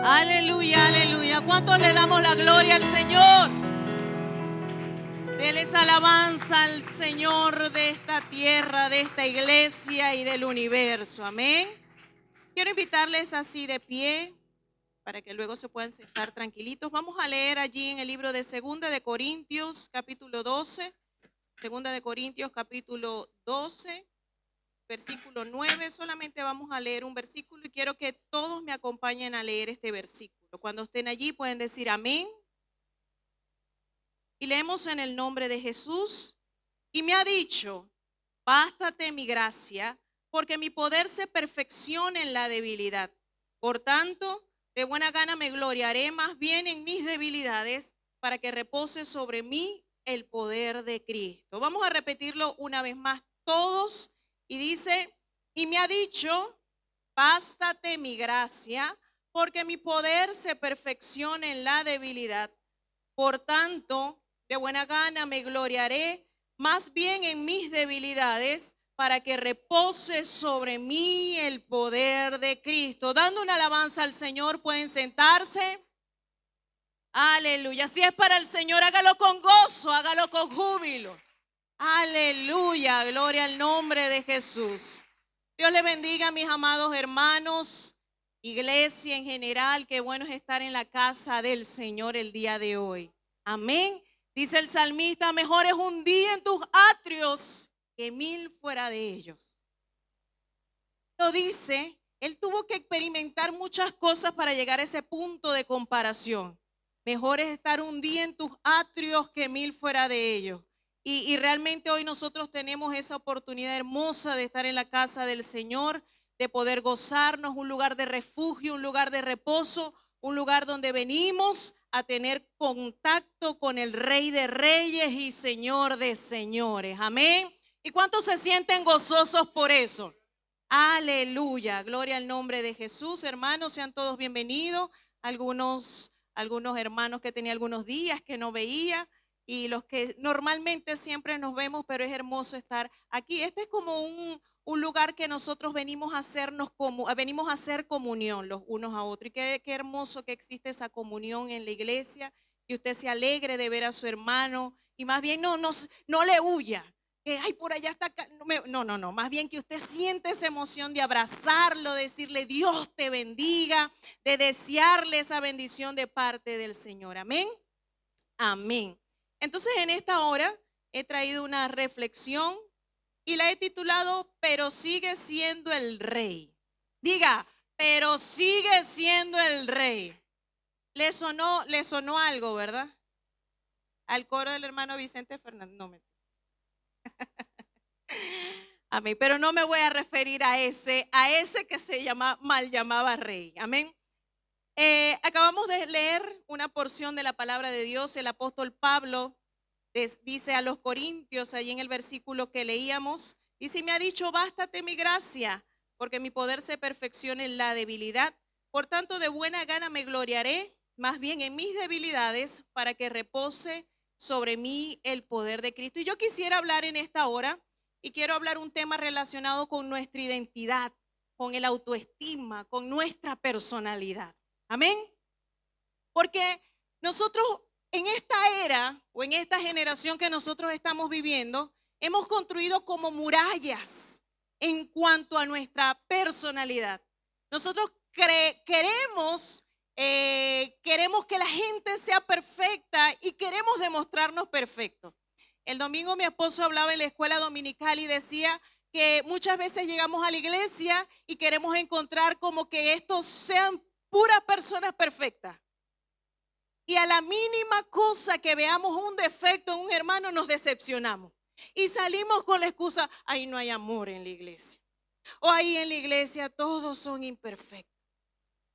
Aleluya, aleluya. ¿Cuántos le damos la gloria al Señor? Déles alabanza al Señor de esta tierra, de esta iglesia y del universo. Amén. Quiero invitarles así de pie para que luego se puedan sentar tranquilitos. Vamos a leer allí en el libro de Segunda de Corintios, capítulo 12. Segunda de Corintios, capítulo 12, versículo 9. Solamente vamos a leer un versículo y quiero que todos me acompañen a leer este versículo. Cuando estén allí pueden decir amén. Y leemos en el nombre de Jesús. Y me ha dicho, bástate mi gracia, porque mi poder se perfecciona en la debilidad. Por tanto, de buena gana me gloriaré más bien en mis debilidades, para que repose sobre mí el poder de Cristo. Vamos a repetirlo una vez más todos. Y dice, y me ha dicho, bástate mi gracia, porque mi poder se perfecciona en la debilidad. Por tanto, de buena gana me gloriaré más bien en mis debilidades, para que repose sobre mí el poder de Cristo. Dando una alabanza al Señor, pueden sentarse. Aleluya. Si es para el Señor, hágalo con gozo, hágalo con júbilo. Aleluya, gloria al nombre de Jesús. Dios le bendiga, mis amados hermanos, iglesia en general. Qué bueno es estar en la casa del Señor el día de hoy. Amén. Dice el salmista, mejor es un día en tus atrios que 1000 fuera de ellos. Lo dice, él tuvo que experimentar muchas cosas para llegar a ese punto de comparación. Mejor es estar un día en tus atrios que 1000 fuera de ellos. Y realmente hoy nosotros tenemos esa oportunidad hermosa de estar en la casa del Señor, de poder gozarnos, un lugar de refugio, un lugar de reposo, un lugar donde venimos a tener contacto con el Rey de Reyes y Señor de Señores. Amén. ¿Y cuántos se sienten gozosos por eso? Aleluya, gloria al nombre de Jesús. Hermanos, sean todos bienvenidos. Algunos hermanos que tenía algunos días que no veía, y los que normalmente siempre nos vemos, pero es hermoso estar aquí. Este es como un lugar que nosotros venimos a hacer comunión los unos a otros. Y qué hermoso que existe esa comunión en la iglesia, que usted se alegre de ver a su hermano y más bien no le huya. Que ay, por allá está. No, más bien que usted siente esa emoción de abrazarlo, de decirle Dios te bendiga, de desearle esa bendición de parte del Señor. Amén. Amén. Entonces en esta hora he traído una reflexión y la he titulado, pero sigue siendo el rey. Diga, pero sigue siendo el rey. Le sonó algo, ¿verdad? Al coro del hermano Vicente Fernández. No me. Amén. Pero no me voy a referir a ese que se mal llamaba rey. Amén. Acabamos de leer una porción de la palabra de Dios. El apóstol Pablo dice a los corintios, allí en el versículo que leíamos, dice, y me ha dicho, bástate mi gracia, porque mi poder se perfecciona en la debilidad. Por tanto, de buena gana me gloriaré, más bien en mis debilidades, para que repose sobre mí el poder de Cristo. Y yo quisiera hablar en esta hora, y quiero hablar un tema relacionado con nuestra identidad, con el autoestima, con nuestra personalidad. Amén. Porque nosotros en esta era o en esta generación que nosotros estamos viviendo, hemos construido como murallas en cuanto a nuestra personalidad. Nosotros queremos que la gente sea perfecta y queremos demostrarnos perfectos. El domingo mi esposo hablaba en la escuela dominical y decía que muchas veces llegamos a la iglesia y queremos encontrar como que estos sean puras personas perfectas. Y a la mínima cosa que veamos un defecto en un hermano nos decepcionamos. Y salimos con la excusa, ahí no hay amor en la iglesia. O ahí en la iglesia todos son imperfectos.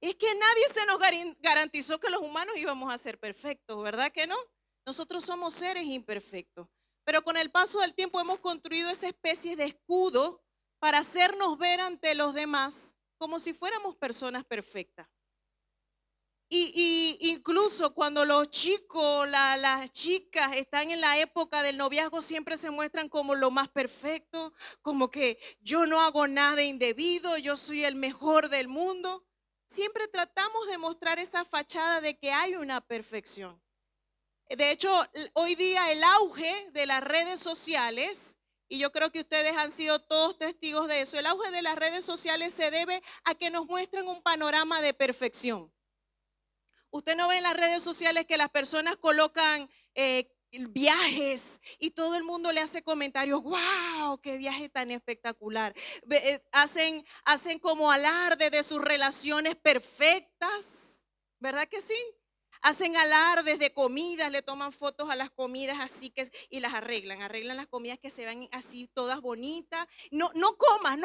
Es que nadie se nos garantizó que los humanos íbamos a ser perfectos, ¿verdad que no? Nosotros somos seres imperfectos. Pero con el paso del tiempo hemos construido esa especie de escudo para hacernos ver ante los demás como si fuéramos personas perfectas. Y incluso cuando los chicos, las chicas están en la época del noviazgo, siempre se muestran como lo más perfecto, como que yo no hago nada indebido, yo soy el mejor del mundo. siempre tratamos de mostrar esa fachada de que hay una perfección. De hecho, hoy día el auge de las redes sociales, y yo creo que ustedes han sido todos testigos de eso, el auge de las redes sociales se debe a que nos muestran un panorama de perfección. Usted no ve en las redes sociales que las personas colocan viajes y todo el mundo le hace comentarios, wow, qué viaje tan espectacular. Hacen como alarde de sus relaciones perfectas, ¿verdad que sí? Hacen alardes de comidas, le toman fotos a las comidas así que y las arreglan las comidas que se ven así todas bonitas. No comas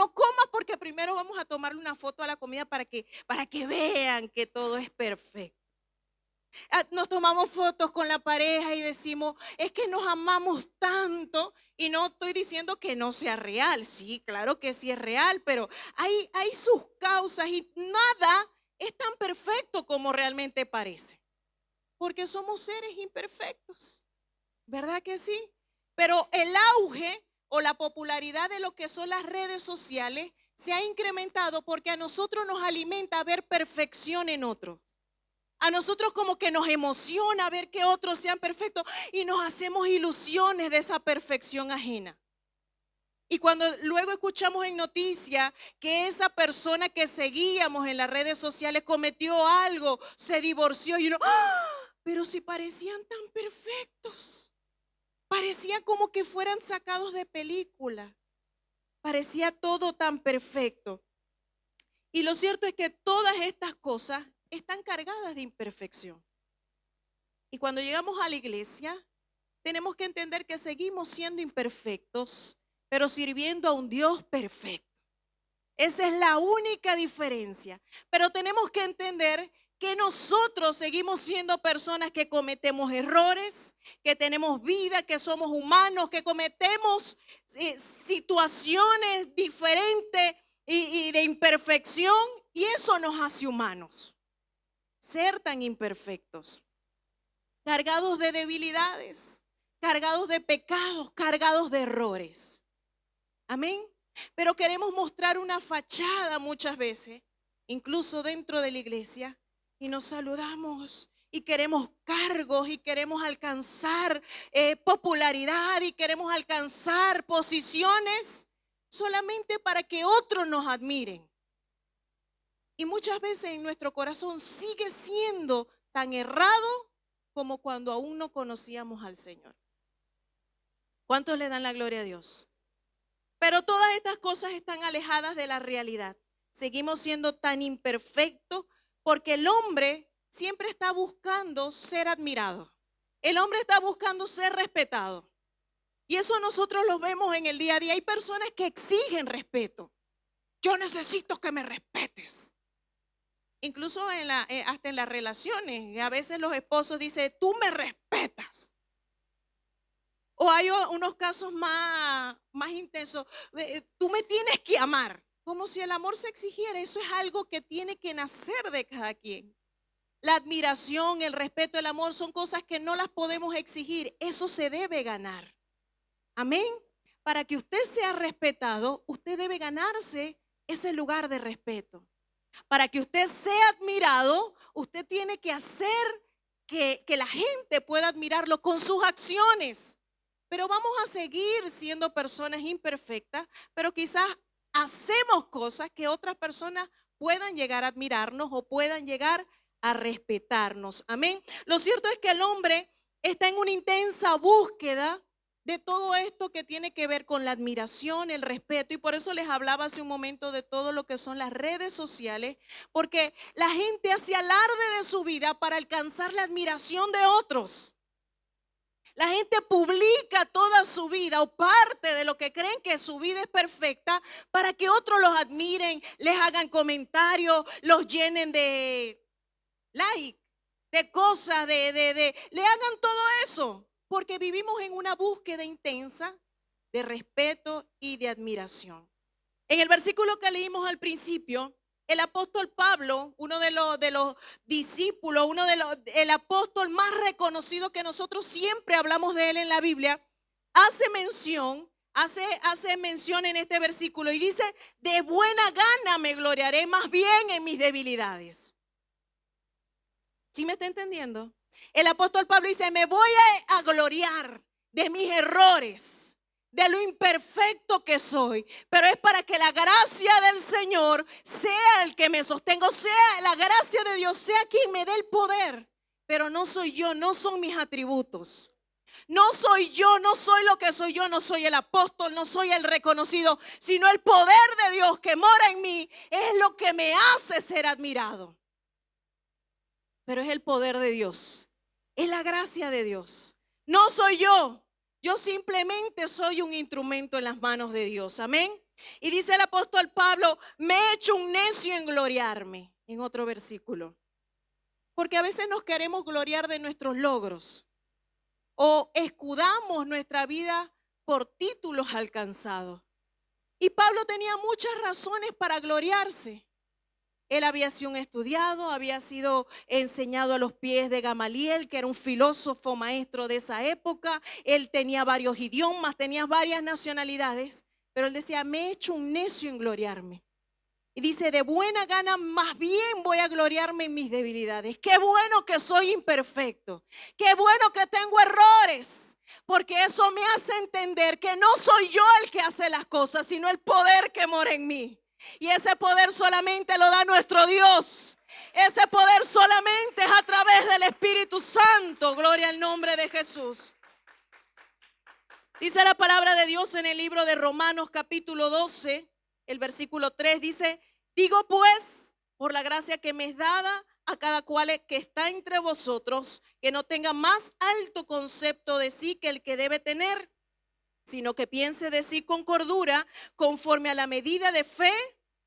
porque primero vamos a tomarle una foto a la comida para que vean que todo es perfecto. Nos tomamos fotos con la pareja y decimos, es que nos amamos tanto, y no estoy diciendo que no sea real, sí, claro que sí es real, pero hay sus causas y nada es tan perfecto como realmente parece, porque somos seres imperfectos, ¿verdad que sí? Pero el auge o la popularidad de lo que son las redes sociales se ha incrementado porque a nosotros nos alimenta ver perfección en otros. A nosotros como que nos emociona ver que otros sean perfectos y nos hacemos ilusiones de esa perfección ajena. Y cuando luego escuchamos en noticias que esa persona que seguíamos en las redes sociales cometió algo, se divorció y uno, ¡ah! Pero si parecían tan perfectos, parecía como que fueran sacados de película, parecía todo tan perfecto. Y lo cierto es que todas estas cosas están cargadas de imperfección. Y cuando llegamos a la iglesia, tenemos que entender que seguimos siendo imperfectos, pero sirviendo a un Dios perfecto. Esa es la única diferencia. Pero tenemos que entender que nosotros seguimos siendo personas que cometemos errores, que tenemos vida, que somos humanos, que cometemos situaciones diferentes y de imperfección, y eso nos hace humanos. Ser tan imperfectos, cargados de debilidades, cargados de pecados, cargados de errores. Amén. Pero queremos mostrar una fachada muchas veces, incluso dentro de la iglesia, y nos saludamos y queremos cargos y queremos alcanzar popularidad y queremos alcanzar posiciones solamente para que otros nos admiren. Y muchas veces en nuestro corazón sigue siendo tan errado como cuando aún no conocíamos al Señor. ¿Cuántos le dan la gloria a Dios? Pero todas estas cosas están alejadas de la realidad. Seguimos siendo tan imperfectos porque el hombre siempre está buscando ser admirado. El hombre está buscando ser respetado. Y eso nosotros lo vemos en el día a día. Hay personas que exigen respeto. Yo necesito que me respetes. Incluso hasta en las relaciones, a veces los esposos dicen, tú me respetas. O hay unos casos más intensos, tú me tienes que amar, como si el amor se exigiera. Eso es algo que tiene que nacer de cada quien. La admiración, el respeto, el amor son cosas que no las podemos exigir, eso se debe ganar. Amén. Para que usted sea respetado, usted debe ganarse ese lugar de respeto. Para que usted sea admirado, usted tiene que hacer que la gente pueda admirarlo con sus acciones. Pero vamos a seguir siendo personas imperfectas, pero quizás hacemos cosas que otras personas puedan llegar a admirarnos o puedan llegar a respetarnos. Amén. Lo cierto es que el hombre está en una intensa búsqueda de todo esto que tiene que ver con la admiración, el respeto, y por eso les hablaba hace un momento de todo lo que son las redes sociales, porque la gente hace alarde de su vida para alcanzar la admiración de otros. La gente publica toda su vida o parte de lo que creen que su vida es perfecta para que otros los admiren, les hagan comentarios, los llenen de like, de cosas, le hagan todo eso. Porque vivimos en una búsqueda intensa de respeto y de admiración. En el versículo que leímos al principio, el apóstol Pablo, uno de los discípulos, el apóstol más reconocido que nosotros siempre hablamos de él en la Biblia, hace mención hace mención en este versículo y dice, de buena gana me gloriaré más bien en mis debilidades. ¿Sí me está entendiendo? El apóstol Pablo dice, me voy a gloriar de mis errores, de lo imperfecto que soy, pero es para que la gracia del Señor sea el que me sostenga, sea la gracia de Dios, sea quien me dé el poder. Pero no soy yo, no son mis atributos. No soy yo, no soy lo que soy yo, no soy el apóstol, no soy el reconocido, sino el poder de Dios que mora en mí es lo que me hace ser admirado. Pero es el poder de Dios, es la gracia de Dios. No soy yo simplemente soy un instrumento en las manos de Dios, amén. Y dice el apóstol Pablo, me he hecho un necio en gloriarme, en otro versículo. Porque a veces nos queremos gloriar de nuestros logros o escudamos nuestra vida por títulos alcanzados. Y Pablo tenía muchas razones para gloriarse. Él había sido un estudiado, había sido enseñado a los pies de Gamaliel, que era un filósofo maestro de esa época. Él tenía varios idiomas, tenía varias nacionalidades, pero él decía, me he hecho un necio en gloriarme. Y dice, de buena gana más bien voy a gloriarme en mis debilidades. Qué bueno que soy imperfecto. Qué bueno que tengo errores. Porque eso me hace entender que no soy yo el que hace las cosas, sino el poder que mora en mí. Y ese poder solamente lo da nuestro Dios. Ese poder solamente es a través del Espíritu Santo. Gloria al nombre de Jesús. Dice la palabra de Dios en el libro de Romanos capítulo 12. El versículo 3 dice, digo pues, por la gracia que me es dada a cada cual que está entre vosotros, que no tenga más alto concepto de sí que el que debe tener, sino que piense de sí con cordura, conforme a la medida de fe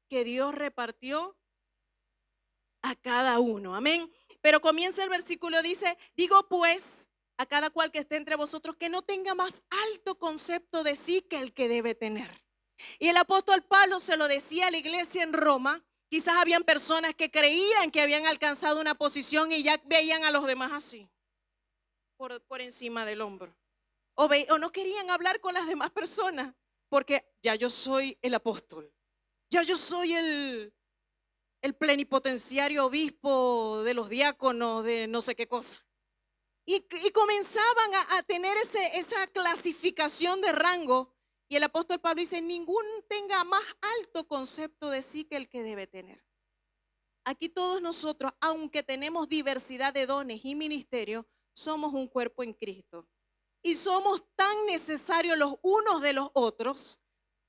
que Dios repartió a cada uno. Amén. Pero comienza el versículo, dice, digo pues, a cada cual que esté entre vosotros, que no tenga más alto concepto de sí que el que debe tener. Y el apóstol Pablo se lo decía a la iglesia en Roma. Quizás habían personas que creían que habían alcanzado una posición y ya veían a los demás así, por encima del hombro. O no querían hablar con las demás personas, porque ya yo soy el apóstol, ya yo soy el plenipotenciario obispo de los diáconos de no sé qué cosa. Y comenzaban a tener esa clasificación de rango. Y el apóstol Pablo dice, ninguno tenga más alto concepto de sí que el que debe tener. Aquí todos nosotros, aunque tenemos diversidad de dones y ministerios, somos un cuerpo en Cristo. Y somos tan necesarios los unos de los otros,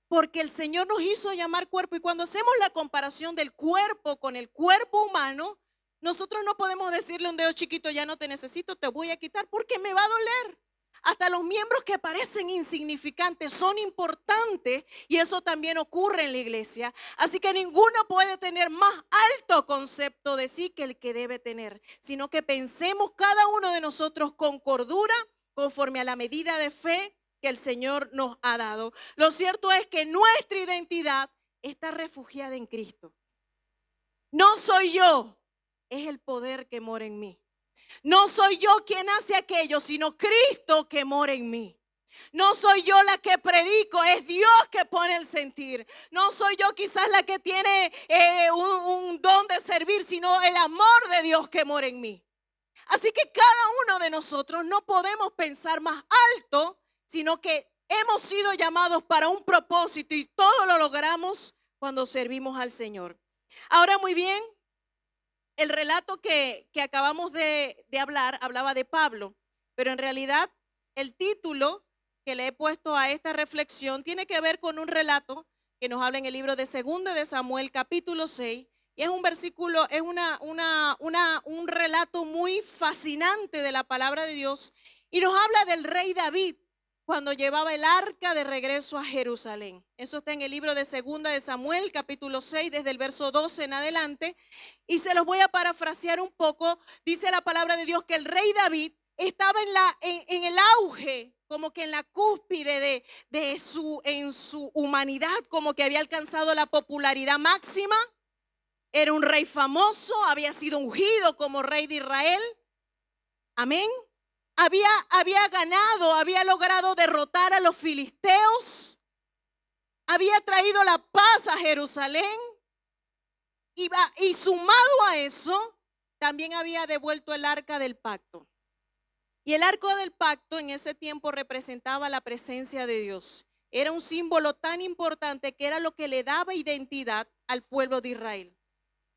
porque el Señor nos hizo llamar cuerpo. Y cuando hacemos la comparación del cuerpo con el cuerpo humano, nosotros no podemos decirle a un dedo chiquito, ya no te necesito, te voy a quitar, porque me va a doler. Hasta los miembros que parecen insignificantes son importantes, y eso también ocurre en la iglesia. Así que ninguno puede tener más alto concepto de sí que el que debe tener, sino que pensemos cada uno de nosotros con cordura, conforme a la medida de fe que el Señor nos ha dado. Lo cierto es que nuestra identidad está refugiada en Cristo. No soy yo, es el poder que mora en mí. No soy yo quien hace aquello, sino Cristo que mora en mí. No soy yo la que predico, es Dios que pone el sentir. No soy yo quizás la que tiene un don de servir, sino el amor de Dios que mora en mí. Así que cada uno de nosotros no podemos pensar más alto, sino que hemos sido llamados para un propósito y todo lo logramos cuando servimos al Señor. Ahora muy bien. El relato que acabamos de hablar hablaba de Pablo, pero en realidad el título que le he puesto a esta reflexión tiene que ver con un relato que nos habla en el libro de 2 de Samuel capítulo 6, y es un versículo, es un relato muy fascinante de la palabra de Dios, y nos habla del rey David cuando llevaba el arca de regreso a Jerusalén. Eso está en el libro de 2 de Samuel, capítulo 6, desde el verso 12 en adelante. Y se los voy a parafrasear un poco. Dice la palabra de Dios que el rey David estaba en el auge, como que en la cúspide en su humanidad, como que había alcanzado la popularidad máxima. Era un rey famoso, había sido ungido como rey de Israel. Amén. Había ganado, había logrado derrotar a los filisteos. había traído la paz a Jerusalén y sumado a eso, también había devuelto el arca del pacto. Y el arca del pacto en ese tiempo representaba la presencia de Dios. Era un símbolo tan importante que era lo que le daba identidad al pueblo de Israel.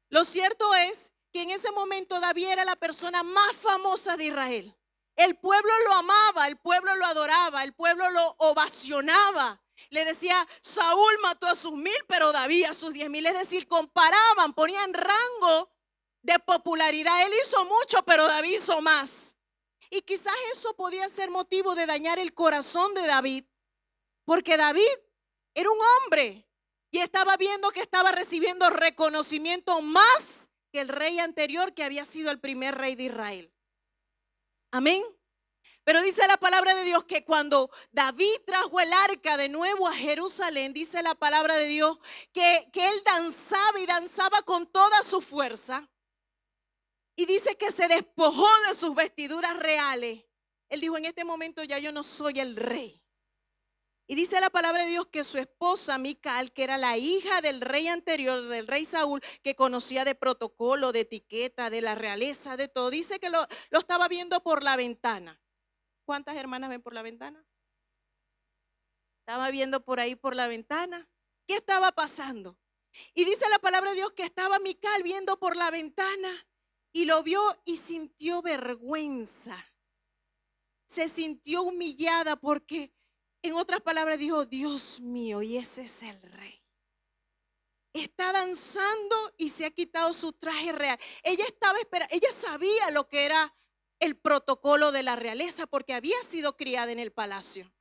Lo cierto es que en ese momento David era la persona más famosa de Israel. El pueblo lo amaba, el pueblo lo adoraba, el pueblo lo ovacionaba. Le decía, Saúl mató a sus 1000, pero David a sus 10,000. Es decir, comparaban, ponían rango de popularidad. Él hizo mucho, pero David hizo más. Y quizás eso podía ser motivo de dañar el corazón de David, porque David era un hombre y estaba viendo que estaba recibiendo reconocimiento más que el rey anterior, que había sido el primer rey de Israel. Amén. Pero dice la palabra de Dios que cuando David trajo el arca de nuevo a Jerusalén, dice la palabra de Dios que él danzaba y danzaba con toda su fuerza. Y dice que se despojó de sus vestiduras reales. Él dijo, en este momento ya yo no soy el rey. Y dice la palabra de Dios que su esposa Mical, que era la hija del rey anterior, del rey Saúl, que conocía de protocolo, de etiqueta, de la realeza, de todo, dice que lo estaba viendo por la ventana. ¿Cuántas hermanas ven por la ventana? Estaba viendo por ahí por la ventana. ¿Qué estaba pasando? Y dice la palabra de Dios que estaba Mical viendo por la ventana y lo vio y sintió vergüenza. Se sintió humillada porque, en otras palabras, dijo, Dios mío, y ese es el rey. Está danzando y se ha quitado su traje real. Ella estaba esperando, ella sabía lo que era el protocolo de la realeza porque había sido criada en el palacio.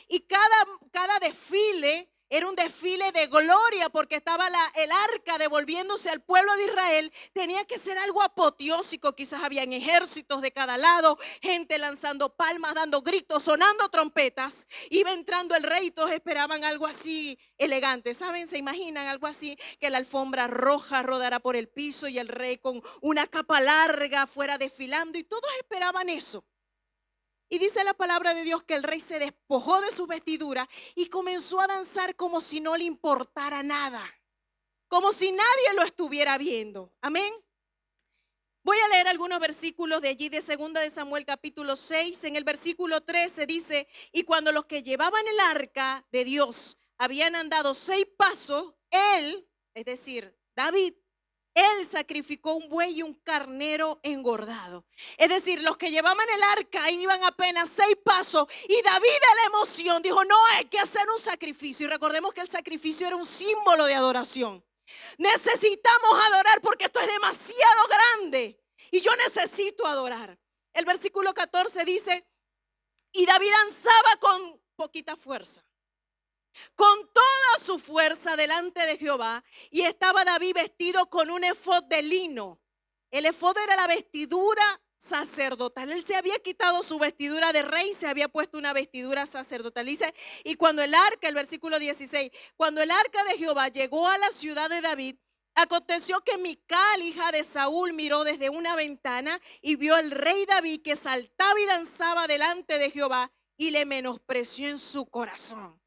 Y cada desfile era un desfile de gloria porque estaba el arca devolviéndose al pueblo de Israel. Tenía que ser algo apoteósico. Quizás habían ejércitos de cada lado, gente lanzando palmas, dando gritos, sonando trompetas. Iba entrando el rey y todos esperaban algo así elegante. ¿Saben? ¿Se imaginan algo así? Que la alfombra roja rodara por el piso y el rey con una capa larga fuera desfilando y todos esperaban eso. Y dice la palabra de Dios que el rey se despojó de su vestidura y comenzó a danzar como si no le importara nada, como si nadie lo estuviera viendo. Amén. Voy a leer algunos versículos de allí de 2 de Samuel capítulo 6. En el versículo 13 dice, y cuando los que llevaban el arca de Dios habían andado 6 pasos, él, es decir, David, él sacrificó un buey y un carnero engordado. Es decir, los que llevaban el arca iban apenas 6 pasos y David de la emoción dijo, no, hay que hacer un sacrificio. Y recordemos que el sacrificio era un símbolo de adoración. Necesitamos adorar porque esto es demasiado grande y yo necesito adorar. El versículo 14 dice, y David danzaba con poquita fuerza, con toda su fuerza delante de Jehová, y estaba David vestido con un efod de lino. El efod era la vestidura sacerdotal. Él se había quitado su vestidura de rey, se había puesto una vestidura sacerdotal. Dice, y cuando el arca, el versículo 16, cuando el arca de Jehová llegó a la ciudad de David, aconteció que Mical, hija de Saúl, miró desde una ventana y vio al rey David que saltaba y danzaba delante de Jehová y le menospreció en su corazón.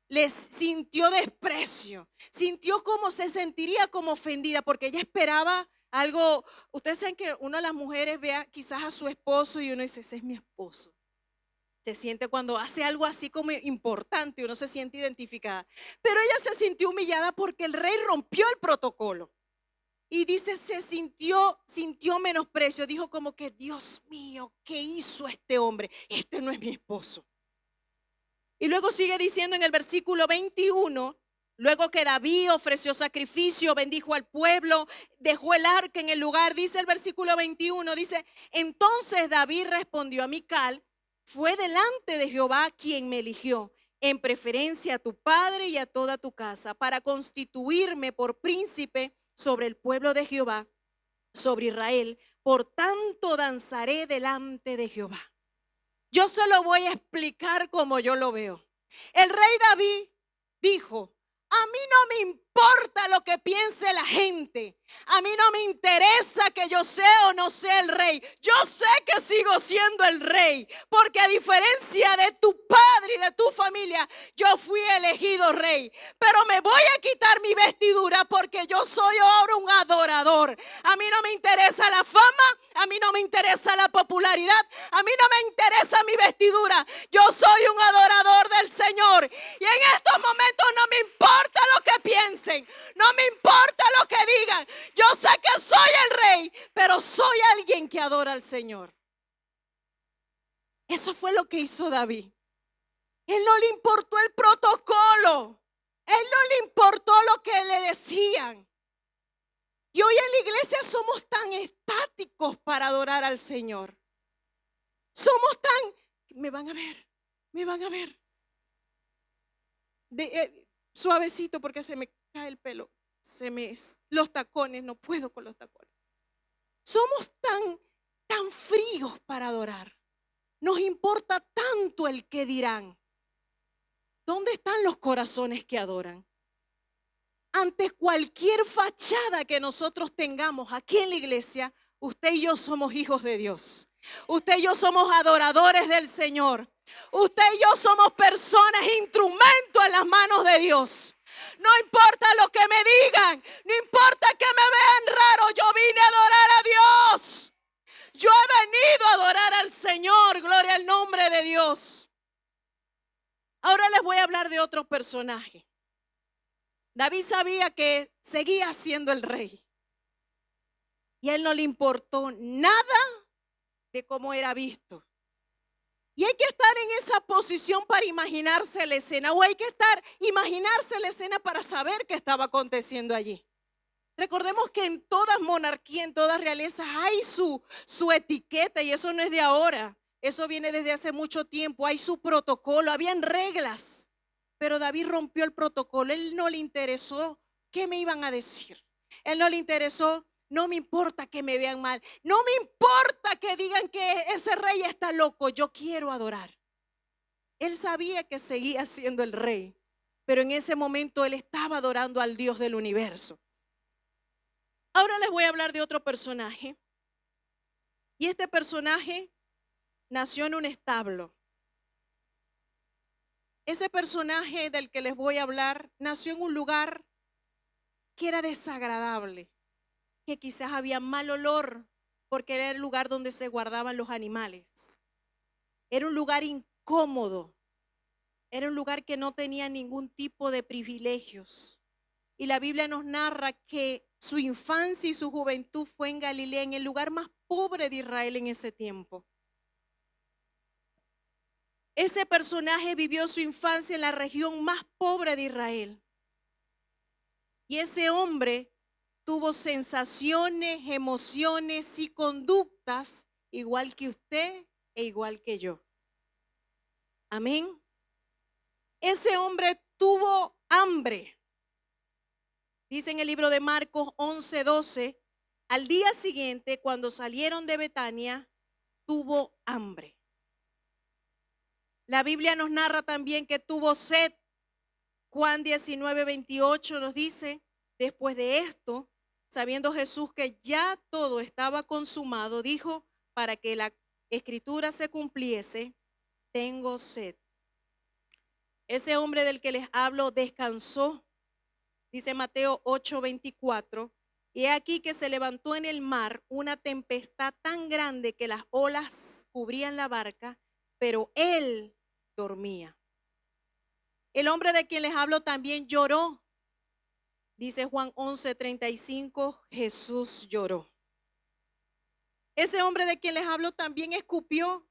Les sintió desprecio, sintió como se sentiría como ofendida porque ella esperaba algo. Ustedes saben que una de las mujeres vea quizás a su esposo y uno dice, ese es mi esposo. Se siente cuando hace algo así como importante, uno se siente identificada. Pero ella se sintió humillada porque el rey rompió el protocolo. Y dice, se sintió menosprecio, dijo como que, Dios mío, ¿qué hizo este hombre? Este no es mi esposo. Y luego sigue diciendo en el versículo 21, luego que David ofreció sacrificio, bendijo al pueblo, dejó el arca en el lugar, dice el versículo 21, dice, entonces David respondió a Mical, fue delante de Jehová quien me eligió, en preferencia a tu padre y a toda tu casa, para constituirme por príncipe sobre el pueblo de Jehová, sobre Israel, por tanto danzaré delante de Jehová. Yo se lo voy a explicar como yo lo veo. El rey David dijo, A mí no me importa lo que piense la gente. A mí no me interesa que yo sea o no sea el rey. Yo sé que sigo siendo el rey. Porque a diferencia de tu padre y de tu familia, yo fui elegido rey. Pero me voy a quitar mi vestidura porque yo soy ahora un adorador. A mí no me interesa la fama. A mí no me interesa la popularidad. A mí no me interesa mi vestidura. Yo soy un adorador del Señor. Y en estos momentos no me importa lo que piensen. No me importa lo que digan. Yo sé que soy el rey, pero soy alguien que adora al Señor. Eso fue lo que hizo David. Él no le importó el protocolo. Él no le importó lo que le decían. Y hoy en la iglesia somos tan estáticos para adorar al Señor. Somos tan, me van a ver. Suavecito porque se me cae el pelo. Los tacones, no puedo con los tacones. Somos tan fríos para adorar. Nos importa tanto el que dirán. ¿Dónde están los corazones que adoran? Ante cualquier fachada que nosotros tengamos aquí en la iglesia, usted y yo somos hijos de Dios. Usted y yo somos adoradores del Señor. Usted y yo somos personas, instrumentos en las manos de Dios. No importa lo que me digan, no importa que me vean raro, yo vine a adorar a Dios. Yo he venido a adorar al Señor, gloria al nombre de Dios. Ahora les voy a hablar de otro personaje. David sabía que seguía siendo el rey. Y a él no le importó nada de cómo era visto. Y hay que estar en esa posición para imaginarse la escena, o hay que imaginarse la escena para saber qué estaba aconteciendo allí. Recordemos que en todas monarquías, en todas realezas hay su etiqueta, y eso no es de ahora. Eso viene desde hace mucho tiempo. Hay su protocolo, habían reglas. Pero David rompió el protocolo. Él no le interesó qué me iban a decir. Él no le interesó. No me importa que me vean mal. No me importa que digan que ese rey está loco. Yo quiero adorar. Él sabía que seguía siendo el rey, pero en ese momento él estaba adorando al Dios del universo. Ahora les voy a hablar de otro personaje. Y este personaje nació en un establo. Ese personaje del que les voy a hablar nació en un lugar que era desagradable, que quizás había mal olor, porque era el lugar donde se guardaban los animales. Era un lugar incómodo, era un lugar que no tenía ningún tipo de privilegios. Y la Biblia nos narra que su infancia y su juventud fue en Galilea, en el lugar más pobre de Israel en ese tiempo. Ese personaje vivió su infancia en la región más pobre de Israel. Y ese hombre tuvo sensaciones, emociones y conductas igual que usted e igual que yo. Amén. Ese hombre tuvo hambre. Dice en el libro de Marcos 11:12, al día siguiente, cuando salieron de Betania, tuvo hambre. La Biblia nos narra también que tuvo sed. Juan 19:28 nos dice, después de esto, sabiendo Jesús que ya todo estaba consumado, dijo, para que la escritura se cumpliese, tengo sed. Ese hombre del que les hablo descansó, dice Mateo 8:24, y he aquí que se levantó en el mar una tempestad tan grande que las olas cubrían la barca, pero él dormía. El hombre de quien les hablo también lloró. Dice Juan 11:35, Jesús lloró. Ese hombre de quien les hablo también escupió.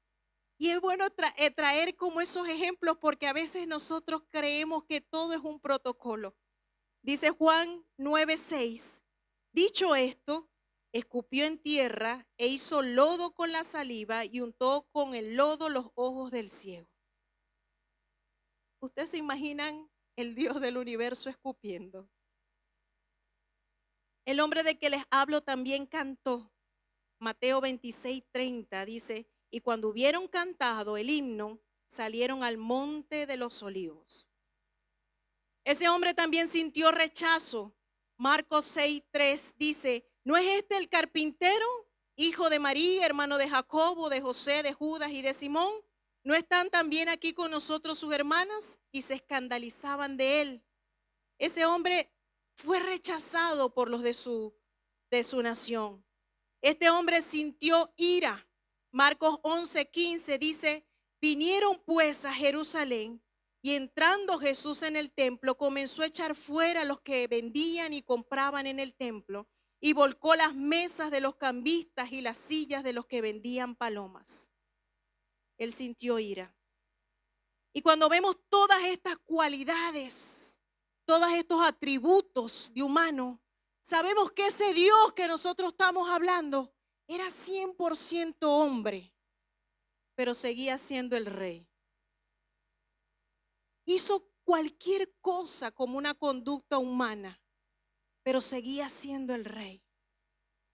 Y es bueno traer como esos ejemplos, porque a veces nosotros creemos que todo es un protocolo. Dice Juan 9:6, dicho esto, escupió en tierra e hizo lodo con la saliva y untó con el lodo los ojos del ciego. ¿Ustedes se imaginan el Dios del universo escupiendo? El hombre de que les hablo también cantó. Mateo 26:30 dice, y cuando hubieron cantado el himno, salieron al monte de los olivos. Ese hombre también sintió rechazo. Marcos 6:3 dice, ¿no es este el carpintero, hijo de María, hermano de Jacobo, de José, de Judas y de Simón? ¿No están también aquí con nosotros sus hermanas? Y se escandalizaban de él. Ese hombre fue rechazado por los de su nación. Este hombre sintió ira. Marcos 11:15 dice, vinieron pues a Jerusalén y entrando Jesús en el templo comenzó a echar fuera a los que vendían y compraban en el templo y volcó las mesas de los cambistas y las sillas de los que vendían palomas. Él sintió ira. Y cuando vemos todas estas cualidades, todos estos atributos de humano, sabemos que ese Dios que nosotros estamos hablando era 100% hombre, pero seguía siendo el rey. Hizo cualquier cosa como una conducta humana, pero seguía siendo el rey.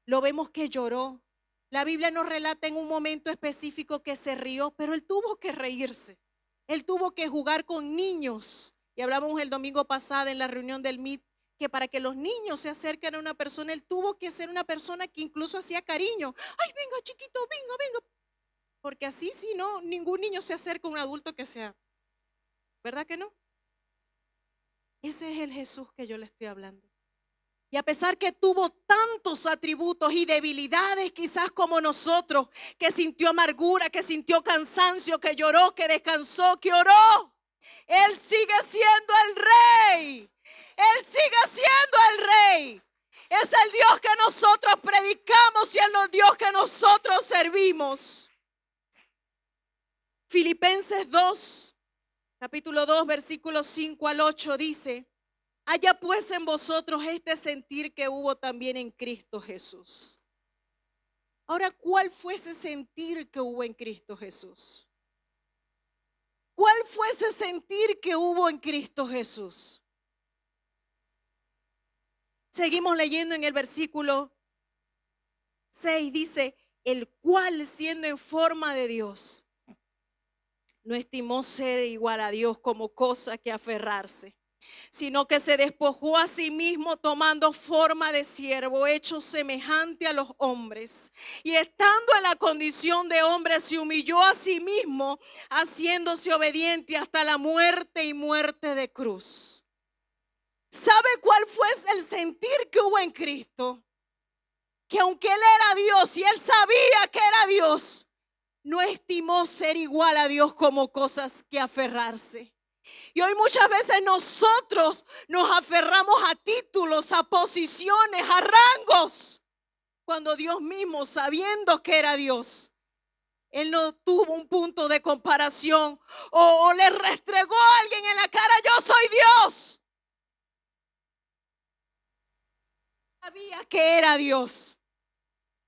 Lo vemos que lloró. La Biblia nos relata en un momento específico que se rió, pero él tuvo que reírse. Él tuvo que jugar con niños. Y hablamos el domingo pasado en la reunión del MIT, que para que los niños se acerquen a una persona, él tuvo que ser una persona que incluso hacía cariño. Ay, venga chiquito, venga, venga. Porque así si no, ningún niño se acerca a un adulto que sea. ¿Verdad que no? Ese es el Jesús que yo le estoy hablando. Y a pesar que tuvo tantos atributos y debilidades quizás como nosotros, que sintió amargura, que sintió cansancio, que lloró, que descansó, que oró, Él sigue siendo el rey. Él sigue siendo el rey. Es el Dios que nosotros predicamos y el Dios que nosotros servimos. Filipenses 2. Capítulo 2, versículos 5 al 8 dice, haya pues en vosotros este sentir que hubo también en Cristo Jesús. Ahora, ¿cuál fue ese sentir que hubo en Cristo Jesús? ¿Cuál fue ese sentir que hubo en Cristo Jesús? Seguimos leyendo en el versículo 6, dice, el cual siendo en forma de Dios, no estimó ser igual a Dios como cosa que aferrarse, sino que se despojó a sí mismo tomando forma de siervo, hecho semejante a los hombres. Y estando en la condición de hombre, se humilló a sí mismo, haciéndose obediente hasta la muerte y muerte de cruz. ¿Sabe cuál fue el sentir que hubo en Cristo? Que aunque Él era Dios y Él sabía que era Dios, no estimó ser igual a Dios como cosas que aferrarse. Y hoy muchas veces nosotros nos aferramos a títulos, a posiciones, a rangos, cuando Dios mismo, sabiendo que era Dios, Él no tuvo un punto de comparación o le restregó a alguien en la cara, yo soy Dios. Sabía que era Dios.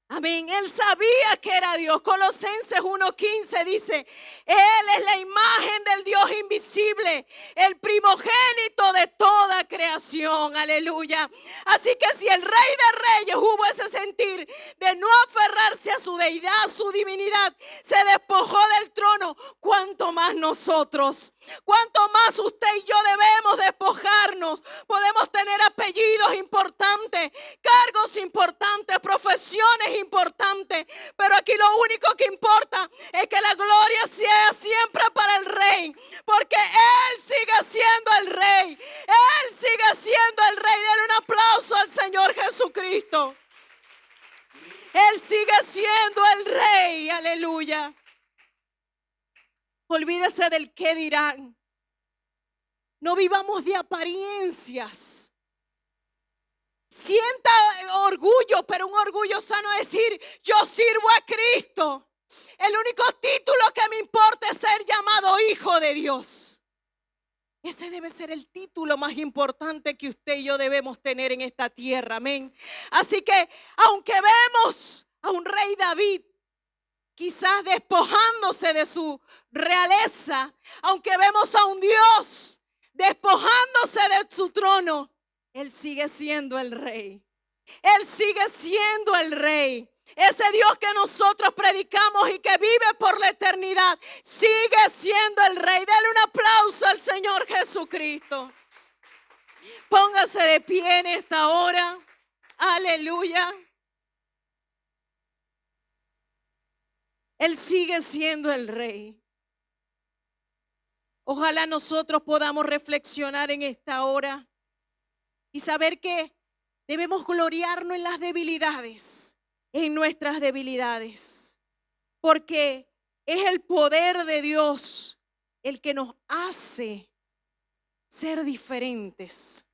Amén, Él sabía que era Dios. Colosenses 1:15 dice, Él es la imagen del Dios invisible, el primogénito de toda creación, aleluya. Así que si el Rey de Reyes hubo ese sentir de no aferrarse a su deidad, a su divinidad, se despojó del trono, ¿cuánto más nosotros? ¿Cuánto más usted y yo debemos despojarnos? Podemos tener apellidos importantes, cargos importantes, profesiones importantes, pero aquí lo único que importa es que la gloria sea siempre para el Rey, porque Él sigue siendo el Rey. Él sigue siendo el Rey. Denle un aplauso al Señor Jesucristo. Él sigue siendo el Rey, aleluya. Olvídese del qué dirán. No vivamos de apariencias. Sienta orgullo, pero un orgullo sano es decir, yo sirvo a Cristo. El único título que me importa es ser llamado hijo de Dios. Ese debe ser el título más importante que usted y yo debemos tener en esta tierra, amén. Así que aunque vemos a un rey David, quizás despojándose de su realeza, aunque vemos a un Dios despojándose de su trono, Él sigue siendo el Rey. Él sigue siendo el Rey. Ese Dios que nosotros predicamos y que vive por la eternidad, sigue siendo el Rey. Dale un aplauso al Señor Jesucristo. Póngase de pie en esta hora. Aleluya. Él sigue siendo el Rey. Ojalá nosotros podamos reflexionar en esta hora y saber que debemos gloriarnos en las debilidades, en nuestras debilidades, porque es el poder de Dios el que nos hace ser diferentes,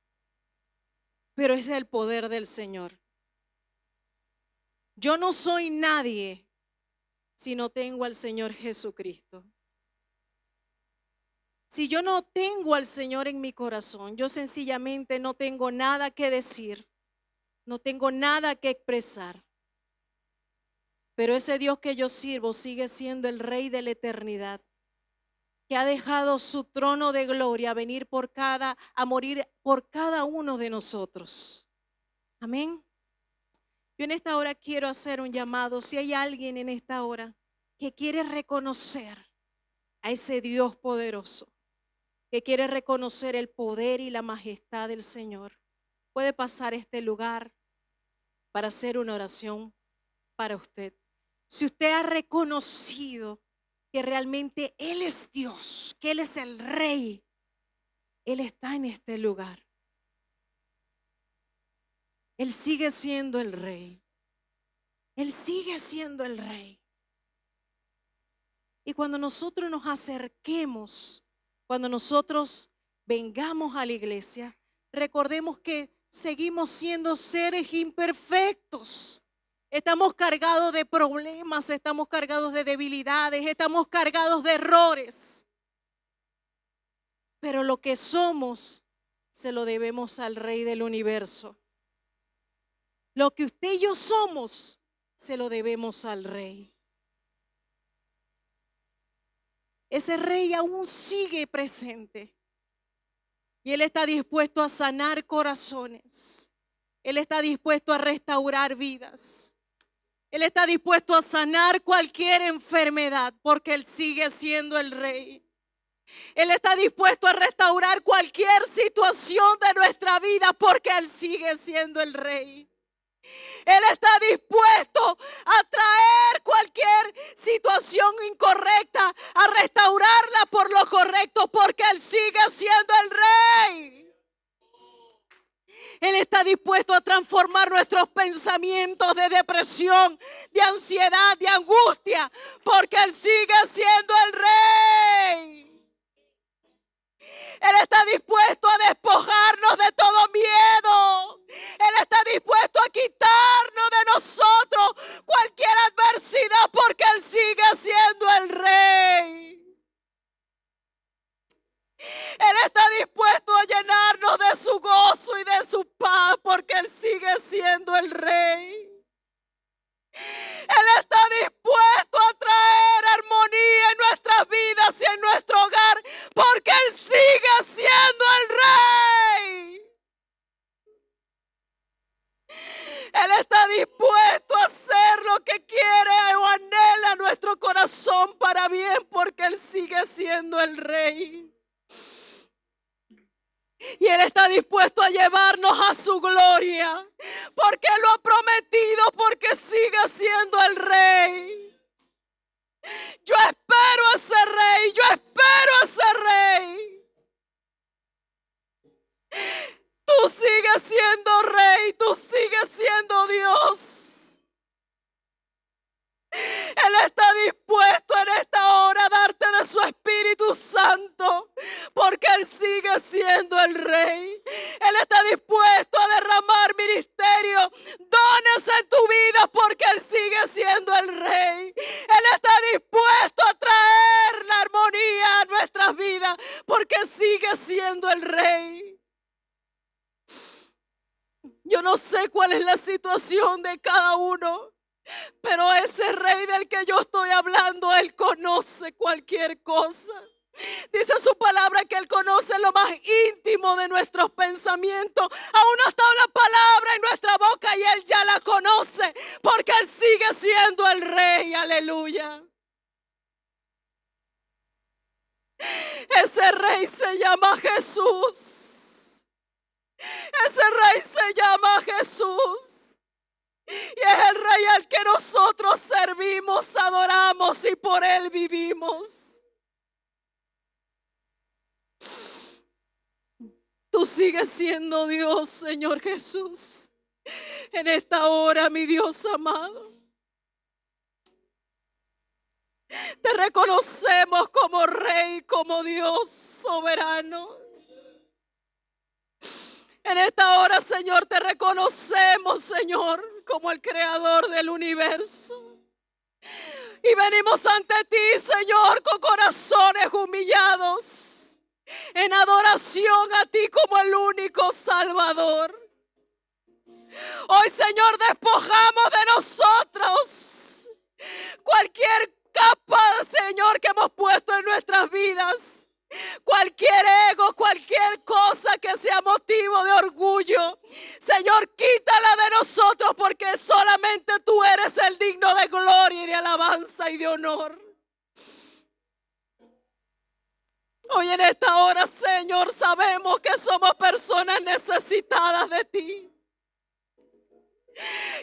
pero es el poder del Señor. Yo no soy nadie si no tengo al Señor Jesucristo. Si yo no tengo al Señor en mi corazón, yo sencillamente no tengo nada que decir, no tengo nada que expresar. Pero ese Dios que yo sirvo sigue siendo el Rey de la eternidad, que ha dejado su trono de gloria a venir a morir por cada uno de nosotros. Amén. Yo en esta hora quiero hacer un llamado. Si hay alguien en esta hora que quiere reconocer a ese Dios poderoso, que quiere reconocer el poder y la majestad del Señor, puede pasar a este lugar para hacer una oración para usted. Si usted ha reconocido que realmente Él es Dios, que Él es el Rey, Él está en este lugar. Él sigue siendo el Rey. Él sigue siendo el Rey. Y cuando nosotros nos acerquemos, cuando nosotros vengamos a la iglesia, recordemos que seguimos siendo seres imperfectos. Estamos cargados de problemas, estamos cargados de debilidades, estamos cargados de errores. Pero lo que somos se lo debemos al Rey del universo. Lo que usted y yo somos se lo debemos al Rey. Ese Rey aún sigue presente y Él está dispuesto a sanar corazones. Él está dispuesto a restaurar vidas. Él está dispuesto a sanar cualquier enfermedad porque Él sigue siendo el Rey. Él está dispuesto a restaurar cualquier situación de nuestra vida porque Él sigue siendo el Rey. Él está dispuesto a traer cualquier situación incorrecta, a restaurarla por lo correcto, porque Él sigue siendo el Rey. Él está dispuesto a transformar nuestros pensamientos de depresión, de ansiedad, de angustia, porque Él sigue siendo el Rey. Él está dispuesto a despojarnos de todo miedo. Él está dispuesto a quitarnos de nosotros cualquier adversidad porque Él sigue siendo el Rey. Él está dispuesto a llenarnos de su gozo y de su paz porque Él sigue siendo el Rey. Él está dispuesto a traer armonía en nuestras vidas y en nuestro hogar porque Él sigue siendo el Rey. Él está dispuesto a hacer lo que quiere o anhela nuestro corazón para bien porque Él sigue siendo el Rey. Y Él está dispuesto a llevarnos a su gloria porque Él lo ha prometido, porque sigue siendo el Rey. Yo espero a ese Rey, yo espero a ese Rey. Tú sigues siendo Rey, tú sigues siendo Dios. Él está dispuesto en esta hora a darte de su Espíritu Santo porque Él sigue siendo el Rey. Él está dispuesto a derramar ministerio, dones en tu vida porque Él sigue siendo el Rey. Él está dispuesto a traer la armonía a nuestras vidas porque sigue siendo el Rey. Yo no sé cuál es la situación de cada uno, pero ese Rey del que yo estoy hablando, Él conoce cualquier cosa. Dice su palabra que Él conoce lo más íntimo de nuestros pensamientos. Aún no está la palabra en nuestra boca y Él ya la conoce porque Él sigue siendo el Rey. Aleluya. Ese Rey se llama Jesús. Ese rey se llama Jesús. Y es el rey al que nosotros servimos, adoramos y por él vivimos. Tú sigues siendo Dios, Señor Jesús, en esta hora, mi Dios amado. Te reconocemos como Rey, como Dios soberano. En esta hora, Señor, te reconocemos, Señor, como el creador del universo. Y venimos ante ti, Señor, con corazones humillados, en adoración a ti como el único Salvador. Hoy, Señor, despojamos de nosotros cualquier capa, Señor, que hemos puesto en nuestras vidas. Cualquier ego, cualquier cosa que sea motivo de orgullo, Señor, quítala de nosotros, porque solamente tú eres el digno de gloria y de alabanza y de honor. Hoy en esta hora, Señor, sabemos que somos personas necesitadas de ti.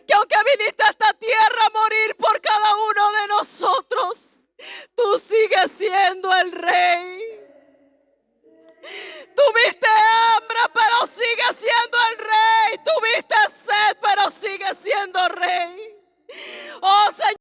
Que aunque viniste a esta tierra a morir por cada uno de nosotros, tú sigues siendo el Rey.